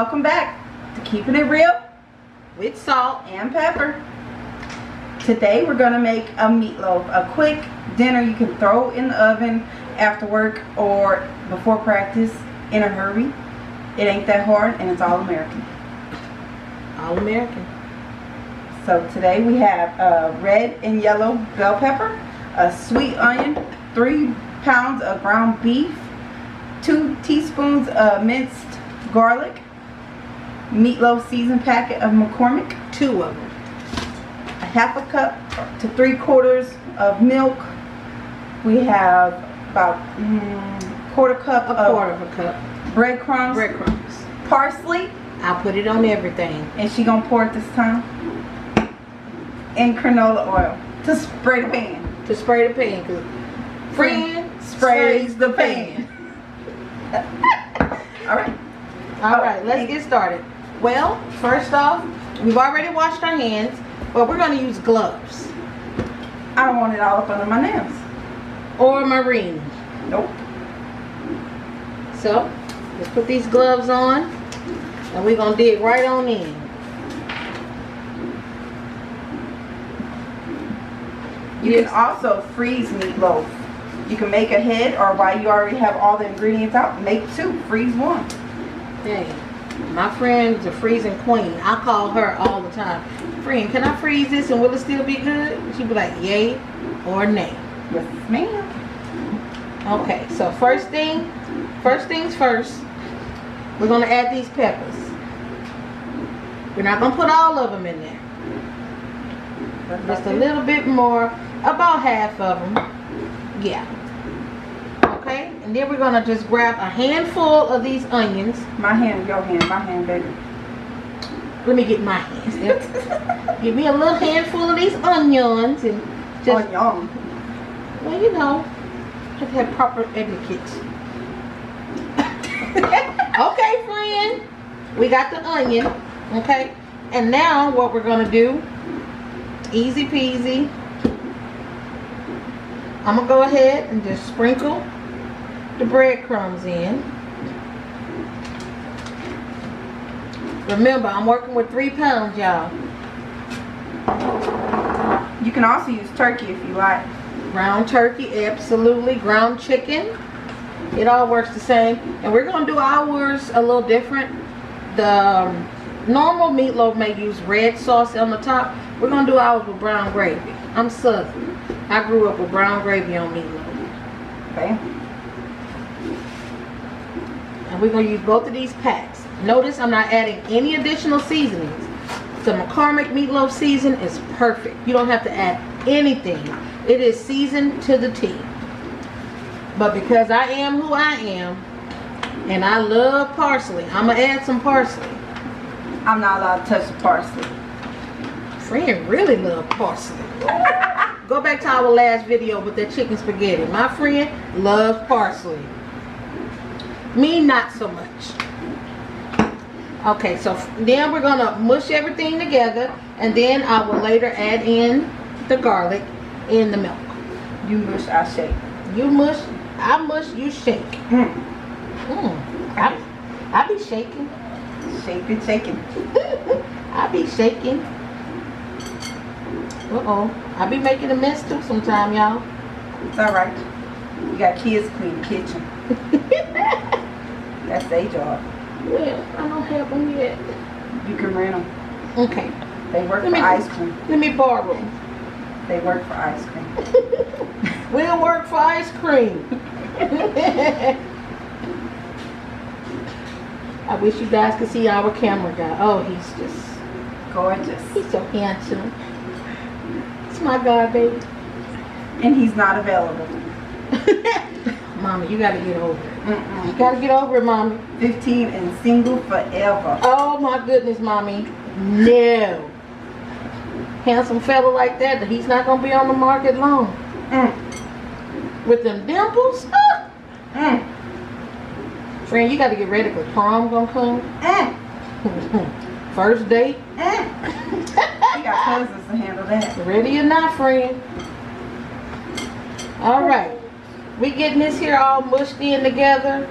welcome back to Keeping It Real with Salt and Pepper. Today we're gonna make a meatloaf, a quick dinner you can throw in the oven after work or before practice in a hurry. It ain't that hard and it's all American. All American. So today we have red and yellow bell pepper, a sweet onion, 3 pounds of ground beef, 2 teaspoons of minced garlic, meatloaf seasoned packet of McCormick, 2 of them, a half a cup to 3/4 of milk. We have about quarter cup of breadcrumbs, parsley. I'll put it on everything. And she gonna pour it this time. And canola oil to spray the pan. To spray the pan, because friend sprays the pan. Alright, let's get started. Well, first off, we've already washed our hands, but we're going to use gloves. I don't want it all up under my nails. Or marine. Nope. So, let's put these gloves on, and we're going to dig right on in. You can also freeze meatloaf. You can make ahead, or while you already have all the ingredients out, make 2. Freeze 1. Hey, my friend's a freezing queen. I call her all the time. Friend, can I freeze this and will it still be good? She'd be like, yay or nay. Yes, ma'am. Okay, so first things first, we're going to add these peppers. We're not going to put all of them in there. Just a little bit more, about half of them. Yeah. Okay, and then we're going to just grab a handful of these onions. My hand, your hand, my hand, baby. Let me get my hands there. Give me a little handful of these onions and just... Onion. Well, you know, have to have proper etiquette. Okay, friend. We got the onion. Okay, and now what we're going to do, easy peasy, I'm going to go ahead and just sprinkle the breadcrumbs in. Remember, I'm working with 3 pounds, y'all. You can also use turkey if you like. Ground turkey, absolutely. Ground chicken. It all works the same. And we're going to do ours a little different. The normal meatloaf may use red sauce on the top. We're going to do ours with brown gravy. I'm Southern. I grew up with brown gravy on meatloaf. Okay. And we're going to use both of these packs. Notice I'm not adding any additional seasonings. The McCormick meatloaf season is perfect. You don't have to add anything. It is seasoned to the T. But because I am who I am, and I love parsley, I'm going to add some parsley. I'm not allowed to touch the parsley. Friend really love parsley. Go back to our last video with the chicken spaghetti. My friend loves parsley. Me, not so much. Okay, so then we're going to mush everything together, and then I will later add in the garlic in the milk. You mush, I shake. You mush, I mush, you shake. I be shaking. Shaking. I be shaking. I be making a mess too sometime, y'all. It's alright. You got kids clean the kitchen. That's their job. Well, I don't have them yet. You can rent them. Okay. They work for ice cream. Let me borrow them. They work for ice cream. We'll work for ice cream. I wish you guys could see our camera guy. Oh, he's just gorgeous. He's so handsome. It's my guy, baby. And he's not available. Mama, you gotta get over it. You gotta get over it, Mommy. 15 and single forever. Oh my goodness, Mommy. No. Handsome fella like that, he's not gonna be on the market long. With them dimples. Friend, you gotta get ready because prom gonna come. First date. You got cousins to handle that. Ready or not, friend. Alright. We getting this here all mushed in together.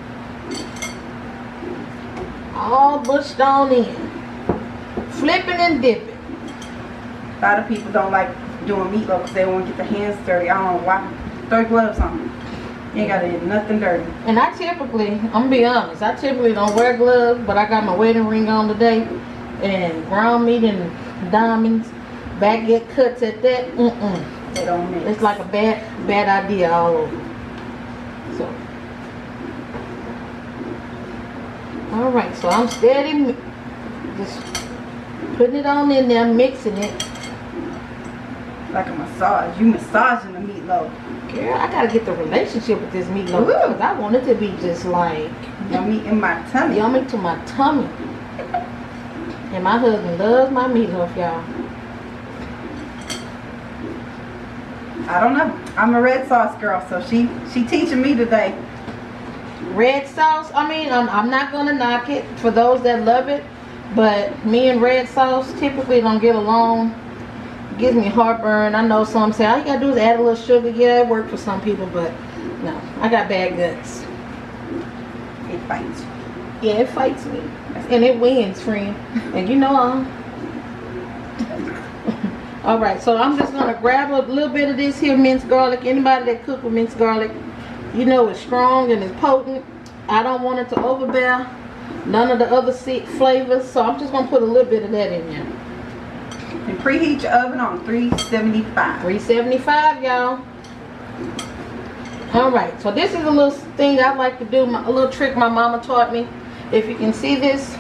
All bushed on in. Flipping and dipping. A lot of people don't like doing meatloaf because they want to get their hands dirty. I don't know why. Throw gloves on. You ain't got to get nothing dirty. And I typically, I'm gonna be honest, I typically don't wear gloves, but I got my wedding ring on today. And ground meat and diamonds, baguette cuts at that. They don't mix. It's like a bad idea all over. So, all right. So I'm steady, just putting it on in there, mixing it. Like a massage. You massaging the meatloaf. Girl, I gotta get the relationship with this meatloaf because I want it to be just like yummy in my tummy. Yummy to my tummy. And my husband loves my meatloaf, y'all. I don't know. I'm a red sauce girl, so she teaching me today. Red sauce, I mean, I'm not gonna knock it for those that love it, but me and red sauce typically don't get along. It gives me heartburn. I know some say all you gotta do is add a little sugar. Yeah, it worked for some people, but no, I got bad guts. It fights you. Yeah, it fights me. And it wins, friend. And you know Alright, so I'm just going to grab a little bit of this here minced garlic. Anybody that cook with minced garlic, you know it's strong and it's potent. I don't want it to overbear none of the other flavors. So I'm just going to put a little bit of that in there. And preheat your oven on 375. 375, y'all. Alright, so this is a little thing I like to do. A little trick my mama taught me. If you can see this,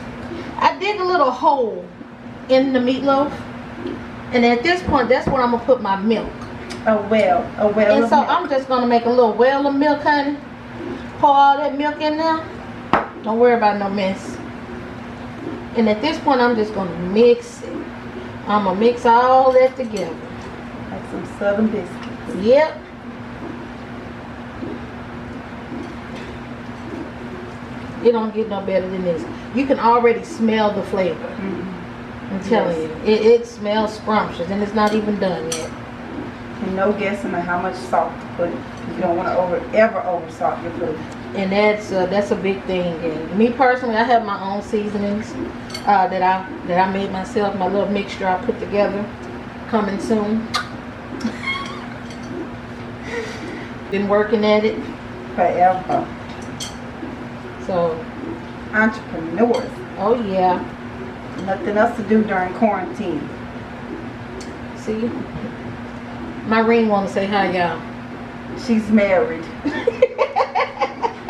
I dig a little hole in the meatloaf, and at this point, that's where I'm gonna put my milk. A well And of so milk. I'm just gonna make a little well of milk, honey. Pour all that milk in there. Don't worry about no mess. And at this point, I'm just gonna mix it. I'm gonna mix all that together. Like some Southern biscuits. Yep. It don't get no better than this. You can already smell the flavor. I'm telling you. It smells scrumptious and it's not even done yet. And no guessing at how much salt to put. You don't want to ever over salt your food. And that's a big thing. And me personally, I have my own seasonings that I made myself. My little mixture I put together. Coming soon. Been working at it Forever. So, entrepreneurs. oh yeah. Nothing else to do during quarantine. See? My ring want to say hi, y'all. She's married.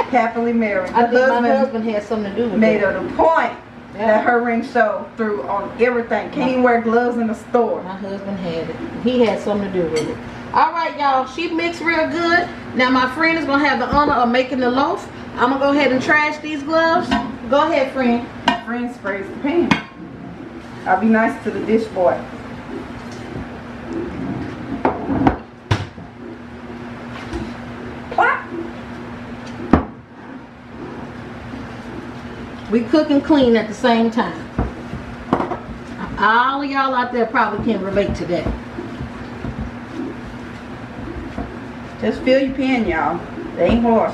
Happily married. I think my husband had something to do with made it. it a point that her ring showed through on everything. Can't even wear gloves in the store. My husband had it. He had something to do with it. Alright, y'all. She mixed real good. Now, my friend is going to have the honor of making the loaf. I'm going to go ahead and trash these gloves. Go ahead, friend. Friend sprays the pan. I'll be nice to the dish boy. What? We cook and clean at the same time. All of y'all out there probably can relate to that. Just fill your pan, y'all. They ain't hard.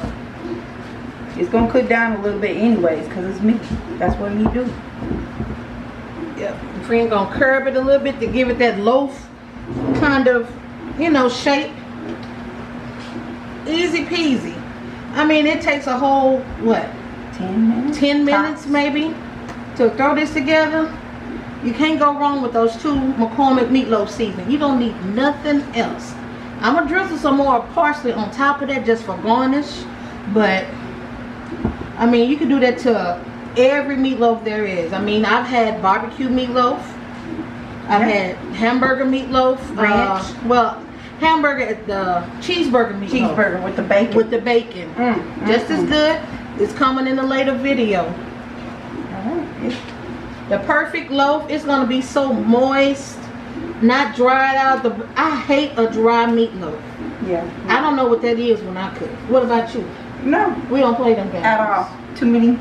It's gonna cook down a little bit anyways, cause it's meat. That's what you do. Yep. Friend gonna curb it a little bit to give it that loaf kind of, you know, shape. Easy peasy. I mean, it takes a whole, what? 10 minutes? 10 minutes maybe to throw this together. You can't go wrong with those two McCormick meatloaf seasonings. You don't need nothing else. I'm gonna drizzle some more parsley on top of that just for garnish. But I mean, you can do that to every meatloaf there is. I mean, I've had barbecue meatloaf. I've had hamburger meatloaf. Ranch. Hamburger, the cheeseburger meatloaf. Cheeseburger with the bacon. With the bacon. Just as good. It's coming in a later video. The perfect loaf is going to be so moist, not dried out. I hate a dry meatloaf. Yeah. I don't know what that is when I cook. What about you? No. We don't play them games. At all. Too many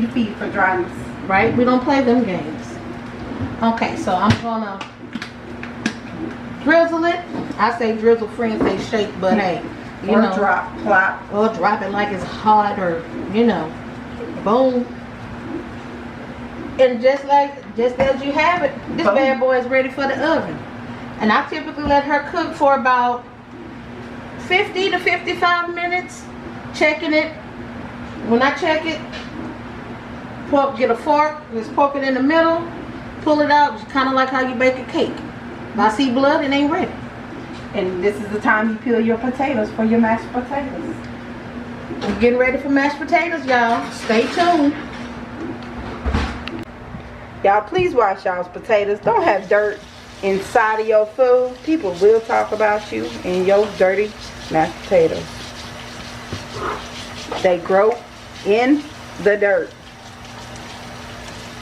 to feed for dryness. Right? We don't play them games. Okay, so I'm gonna drizzle it. I say drizzle, friends say shake, but hey, you know, drop, plop. or drop it like it's hot, or you know, boom. And just as you have it, this Boom. bad boy is ready for the oven. And I typically let her cook for about 50 to 55 minutes, checking it. When I check it, get a fork, just poke it in the middle, pull it out, just kind of like how you bake a cake. If I see blood, it ain't ready. And this is the time you peel your potatoes for your mashed potatoes. We're getting ready for mashed potatoes, y'all. Stay tuned. Y'all, please wash y'all's potatoes. Don't have dirt inside of your food. People will talk about you and your dirty mashed potatoes. They grow in the dirt,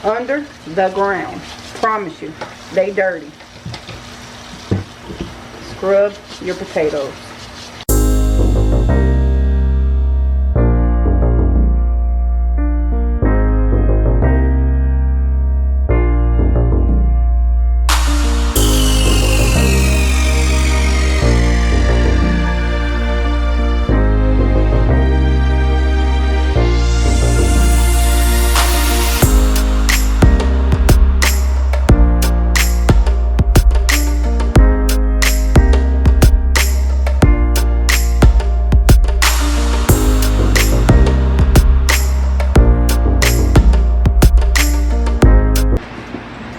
under the ground. Promise you, they dirty. Scrub your potatoes.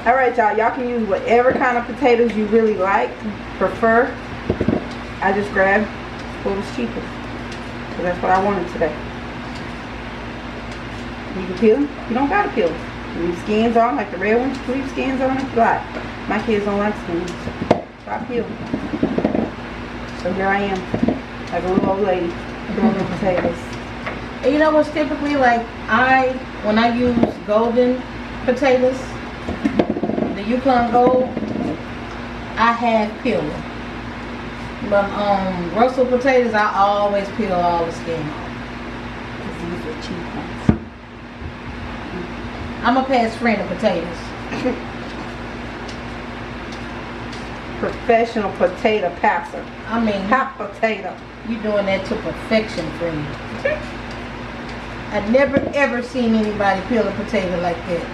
Alright y'all can use whatever kind of potatoes you really prefer. I just grabbed what was cheapest, so that's what I wanted today. You can peel them, you don't gotta peel them. Leave skins on, like the red ones, leave skins on if you like. My kids don't like skins, so I peel them. So here I am, like a little old lady, doing the potatoes. And you know what's typically when I use golden potatoes, the Yukon Gold, I have peel them. But Russell potatoes, I always peel all the skin off. These are cheap ones. I'm a past friend of potatoes. Professional potato passer. I mean, Hot potato. you doing that to perfection, friend. I've never ever seen anybody peel a potato like that.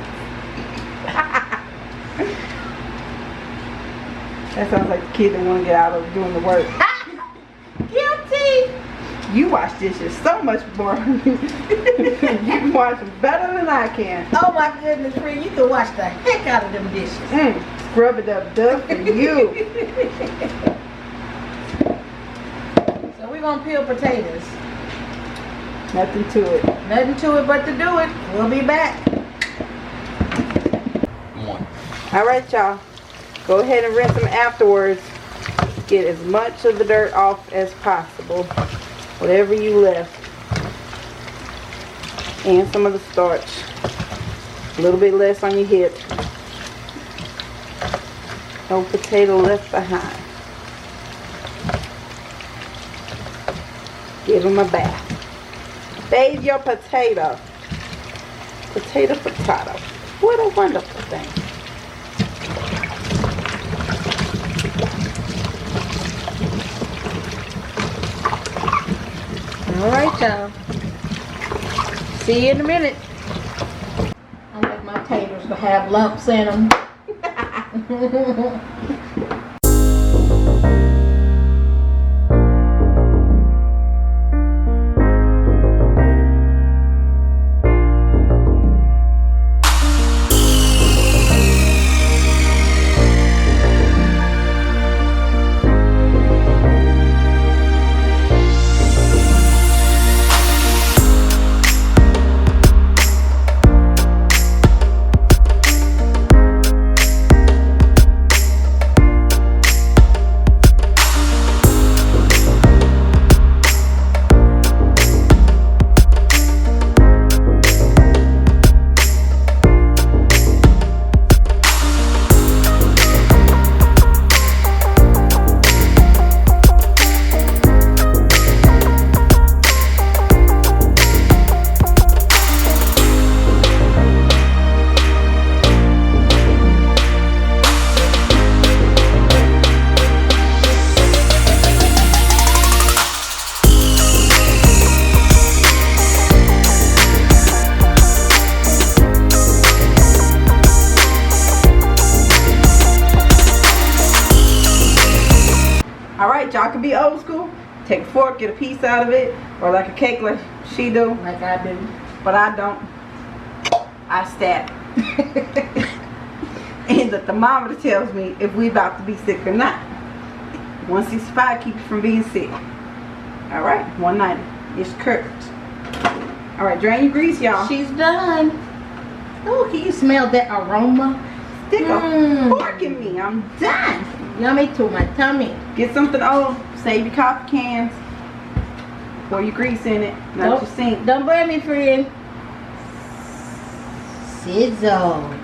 That sounds like the kid that want to get out of doing the work. Guilty. You wash dishes so much more. You can wash them better than I can. Oh my goodness, friend, you can wash the heck out of them dishes. Scrub it up, duck for you. So we're gonna peel potatoes. Nothing to it. Nothing to it but to do it. We'll be back. All right, y'all. Go ahead and rinse them afterwards. Get as much of the dirt off as possible. Whatever you left. And some of the starch. A little bit less on your hip. No potato left behind. Give them a bath. Bathe your potato. Potato. What a wonderful thing. Alright, y'all. See you in a minute. I like my taters to have lumps in them. right, y'all can be old school. Take a fork, get a piece out of it, or like a cake like she do. Like I do. But I don't. I stab. And the thermometer tells me if we about to be sick or not. 165 keep you from being sick. All right, 190. It's cooked. All right, drain your grease, y'all. She's done. Oh, can you smell that aroma? Stick a fork in me. I'm done. Yummy to my tummy. Get something old. Save your coffee cans. Pour your grease in it. Not your sink. Don't burn me, friend. Sizzle.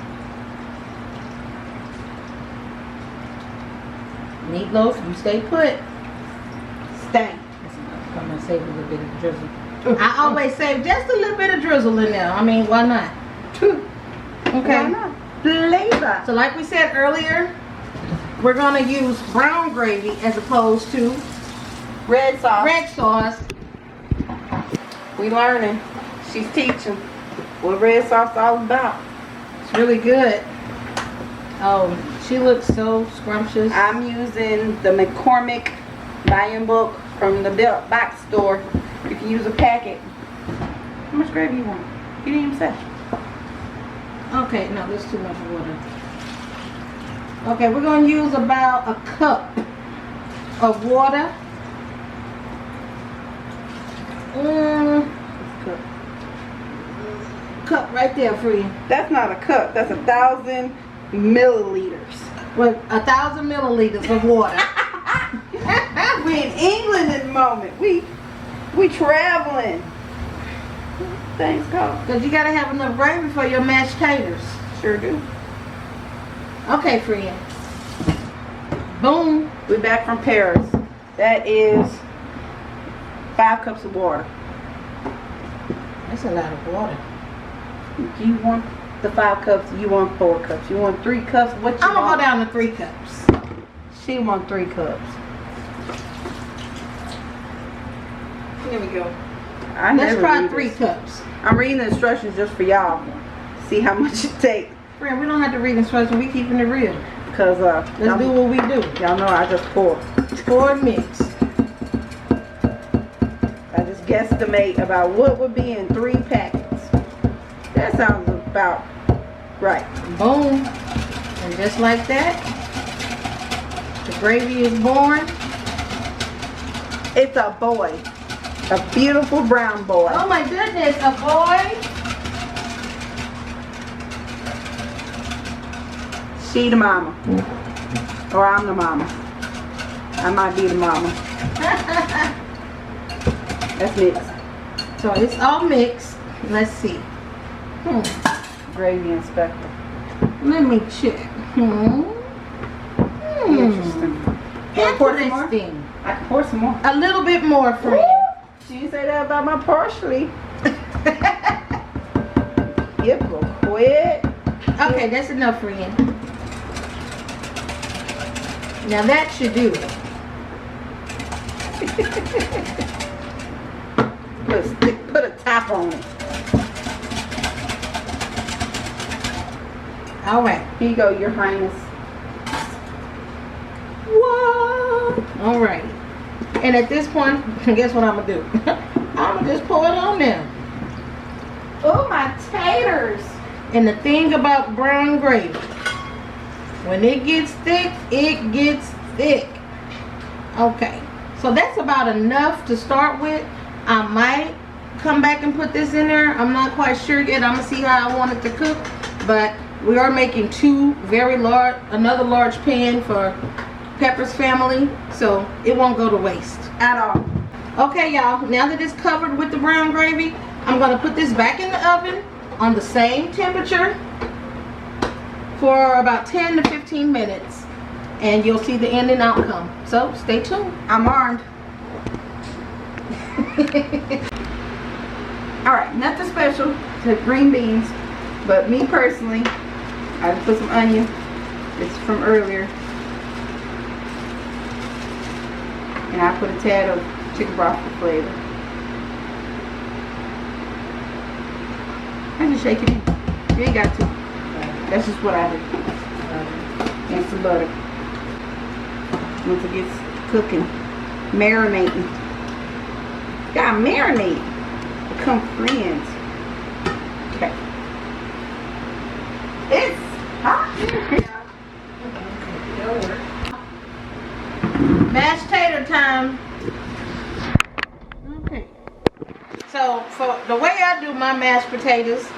Meatloaf, you stay put. Stay. I'm gonna save a little bit of drizzle. I always save just a little bit of drizzle in there. I mean, why not? Okay. Okay. Flavor. So like we said earlier, we're gonna use brown gravy as opposed to Red sauce. red sauce. We learning. She's teaching what red sauce is all about. It's really good. Oh, she looks so scrumptious. I'm using the McCormick buying book from the box store. You can use a packet. How much gravy you want? You didn't even say. Okay, no, there's too much water. Okay, we're gonna use about a cup of water. Cup right there for you. That's not a cup. That's 1,000 milliliters. With 1,000 milliliters of water. We in England at the moment. We traveling. Thanks, God. Because you gotta have enough gravy for your mashed taters. Sure do. Okay, friend. Boom. We back from Paris. That is 5 cups of water. That's a lot of water. You want the 5 cups, you want 4 cups, you want 3 cups, what you I'm gonna want? go down to 3 cups. She want 3 cups. Here we go. I Let's never try read 3 this. cups. I'm reading the instructions just for y'all. See how much it takes. Friend, we don't have to read instructions. We keeping it real. Cause Let's do what we do. Y'all know I just pour. Pour and mix. I just guesstimate about what would be in 3 packets. That sounds about right. Boom. And just like that, the gravy is born. It's a boy. A beautiful brown boy. Oh my goodness, a boy. She the mama. Or I'm the mama. I might be the mama. That's mixed. So it's all mixed. Let's see. Gravy inspector. Let me check. Interesting. You wanna pour some more? Interesting. I can pour some more. A little bit more, friend. She didn't say that about my parsley. Yep, go quick. Okay, that's enough, friend. Now that should do it. Put a top on it. All right. Here you go, Your Highness. What? All right. And at this point, guess what I'm gonna do? I'm gonna just pour it on there. Oh, my taters. And the thing about brown gravy, when it gets thick, it gets thick. Okay. So that's about enough to start with. I might come back and put this in there. I'm not quite sure yet. I'm gonna see how I want it to cook. But we are making 2 very large, another large pan for Pepper's family, so it won't go to waste At all. Okay, y'all, now that it's covered with the brown gravy, I'm gonna put this back in the oven on the same temperature for about 10 to 15 minutes, and you'll see the ending outcome. So stay tuned. I'm armed. Alright, nothing special to green beans, but me personally, I just put some onion. It's from earlier. And I put a tad of chicken broth for flavor. I just shake it in. You ain't got to. That's just what I do. And some butter. Once it gets cooking, marinating. Gotta marinate. Become friends. Okay. It's hot. Mashed tater time. Okay. So for the way I do my mashed potatoes,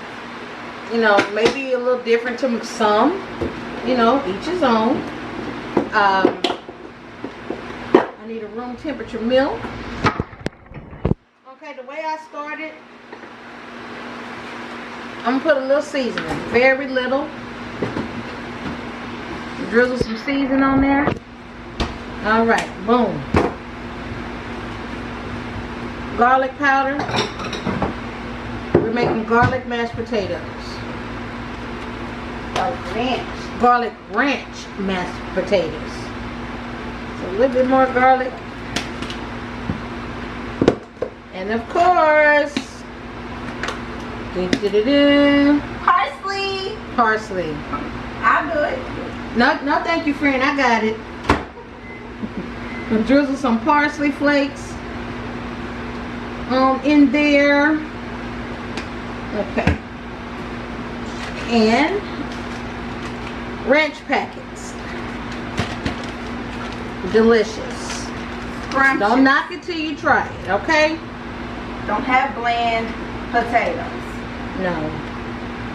you know, maybe a little different to some. You know, each his own. I need a room temperature milk. Okay, the way I started, I'm gonna put a little seasoning, very little. Drizzle some seasoning on there. All right, boom. Garlic powder. We're making garlic mashed potatoes. Garlic ranch mashed potatoes. So a little bit more garlic. And of course, Parsley. Parsley. I'll do it. No, thank you, friend. I got it. We'll drizzle some parsley flakes in there. Okay. And ranch packets. Delicious. Scrumptious. Don't knock it till you try it, okay? Don't have bland potatoes. No.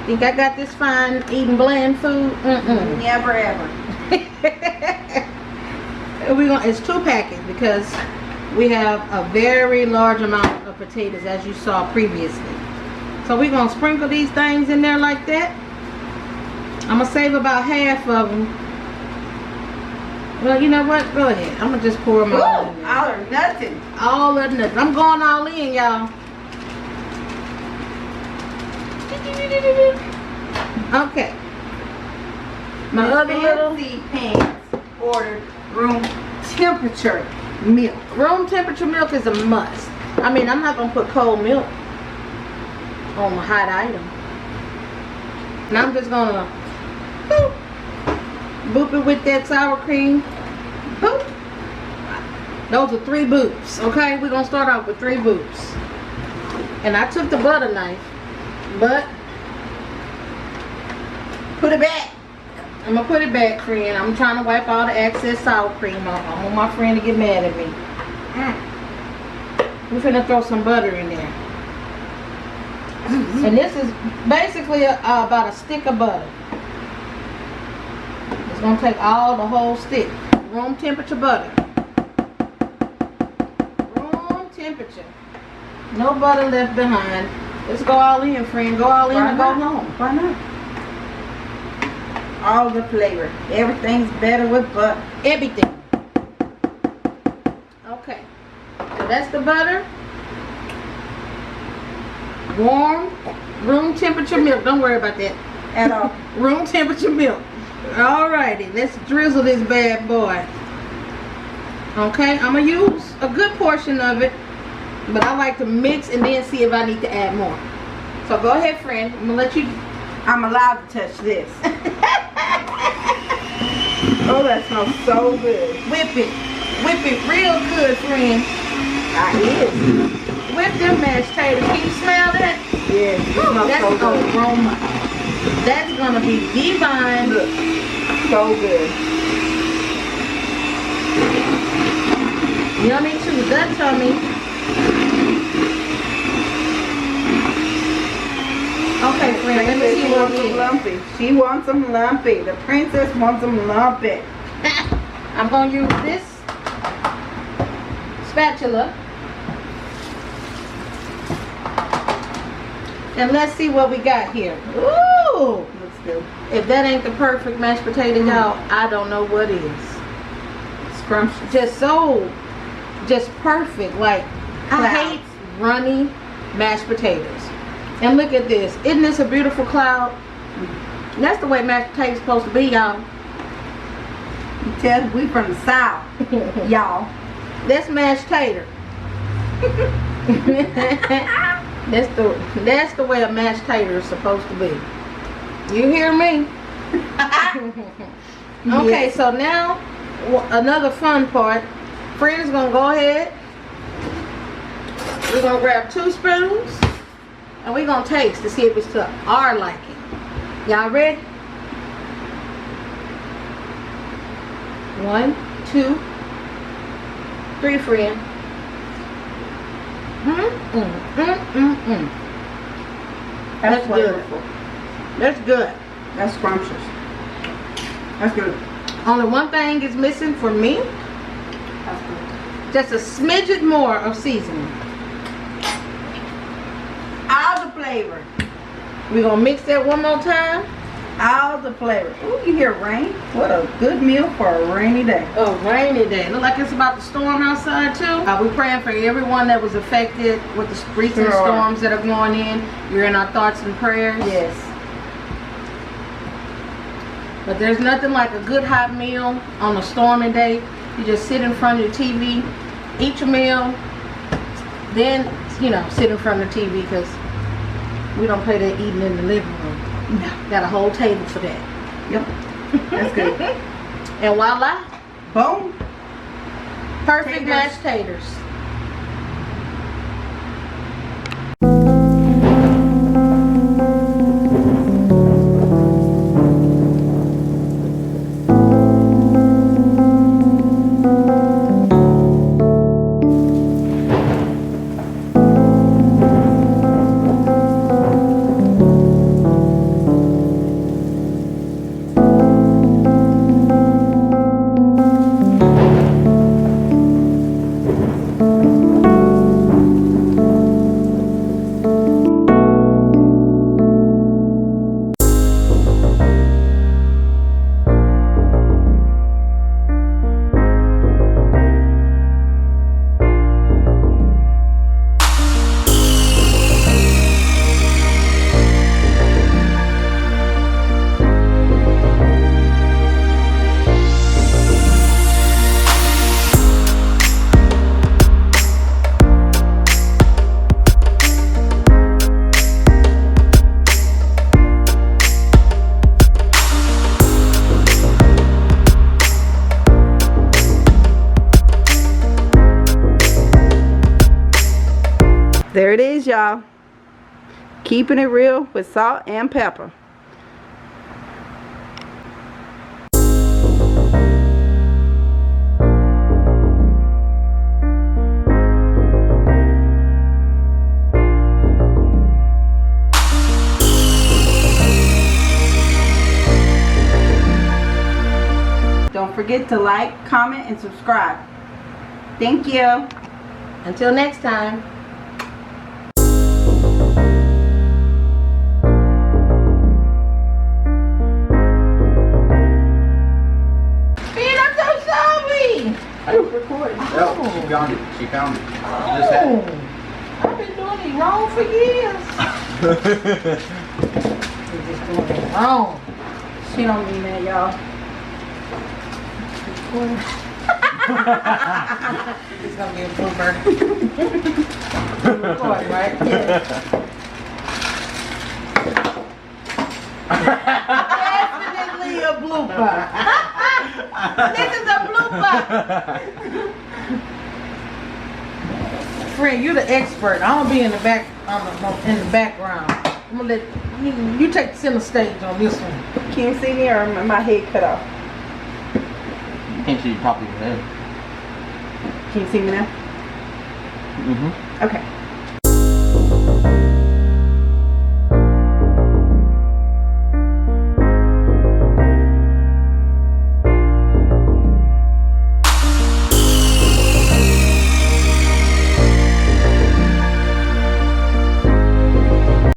Think I got this fine eating bland food? Never ever. It's 2 packets because we have a very large amount of potatoes, as you saw previously. So we're gonna sprinkle these things in there like that. I'm gonna save about half of them. Well, you know what? Go ahead. I'm gonna just pour them all in there. All or nothing. All or nothing. I'm going all in, y'all. Okay. My other little pants ordered room temperature milk. Room temperature milk is a must. I mean, I'm not gonna put cold milk on my hot item. And I'm just gonna boop it with that sour cream. Boop. Those are 3 boops. Okay, we're gonna start off with 3 boops. And I took the butter knife, but Put it back. I'm gonna put it back, friend. I'm trying to wipe all the excess sour cream off. I don't want my friend to get mad at me. We're finna throw some butter in there. And this is basically about a stick of butter. It's gonna take the whole stick. Room temperature butter. Room temperature. No butter left behind. Let's go all in, friend. Go all in and go home. Why not? All the flavor. Everything's better with butter. Everything. Okay. So that's the butter. Warm room temperature milk. Don't worry about that At all. room temperature milk. Alrighty, let's drizzle this bad boy. Okay, I'm gonna use a good portion of it, but I like to mix and then see if I need to add more. So go ahead, friend. I'm gonna let you. I'm allowed to touch this. Oh, that smells so good. Whip it real good, friend. I is. Whip them mashed potatoes. Can you smell that? Yeah, it smells That's so good. aroma. That's gonna be divine. Look, so good. Yummy too. That's tummy. Okay, friend. Let me see what we get. Lumpy. She wants them lumpy. The princess wants them lumpy. I'm gonna use this spatula. And let's see what we got here. Ooh! Looks good. If that ain't the perfect mashed potato, y'all, I don't know what is. Scrumptious. Just perfect. Like, I hate runny mashed potatoes. And look at this. Isn't this a beautiful cloud? That's the way mashed potatoes supposed to be, y'all. You tell we from the south, y'all. That's mashed tater. That's the way a mashed tater is supposed to be. You hear me? Okay, Yes. so now another fun part. Friends, gonna go ahead. We're gonna grab 2 spoons and we're gonna taste to see if it's to our liking. Y'all ready? 1, 2, 3, friend. That's good. That's good. That's scrumptious. That's good. Only one thing is missing for me. That's good. Just a smidget more of seasoning. All the flavor. We're gonna mix that one more time. All the flavor. Ooh, you hear rain? What a good meal for a rainy day. A rainy day. Look like it's about to storm outside too. We're praying for everyone that was affected with the recent storms that are going in. You're in our thoughts and prayers. Yes. But there's nothing like a good hot meal on a stormy day. You just sit in front of your TV, eat your meal, then, you know, sit in front of the TV because we don't play that eating in the living room. No. Got a whole table for that. Yep. That's good. And voila. Boom. Perfect mashed taters. There it is, y'all. Keeping it real with salt and pepper. Don't forget to like, comment, and subscribe. Thank you. Until next time. I was recording. Oh, she found it. She found it. I've been doing it wrong for years. We're just doing it wrong. She don't mean that, y'all. It's gonna be a blooper. Recording, right? Yeah. Definitely a blooper. This is a blooper. Friend, you're the expert. I'm gonna be in the back, in the background. I'm gonna let you take the center stage on this one. Can you see me or am my head cut off? Can't see you properly. Can you see me now? Mm-hmm. Okay.